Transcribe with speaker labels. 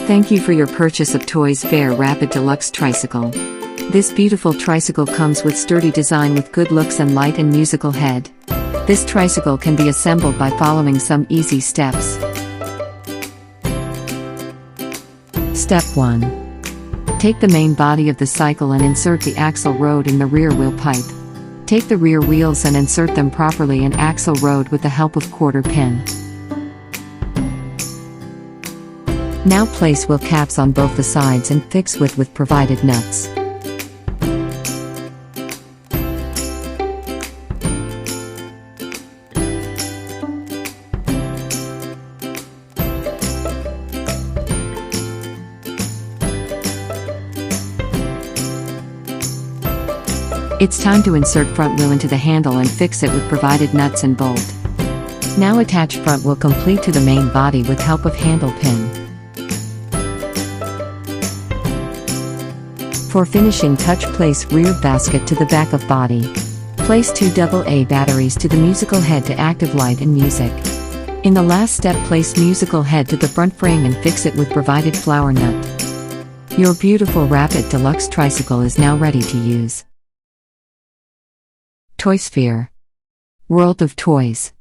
Speaker 1: Thank you for your purchase of Toysphere Rapid Deluxe Tricycle. This beautiful tricycle comes with sturdy design with good looks and light and musical head. This tricycle can be assembled by following some easy steps. Step 1. Take the main body of the cycle and insert the axle rod in the rear wheel pipe. Take the rear wheels and insert them properly in axle rod with the help of quarter pin. Now place wheel caps on both the sides and fix with provided nuts. It's time to insert front wheel into the handle and fix it with provided nuts and bolt. Now attach front wheel complete to the main body with help of handle pin. For finishing touch, place rear basket to the back of body. Place 2 AA batteries to the musical head to active light and music. In the last step, place musical head to the front frame and fix it with provided flower nut. Your beautiful Rapid Deluxe Tricycle is now ready to use. Toysphere. World of Toys.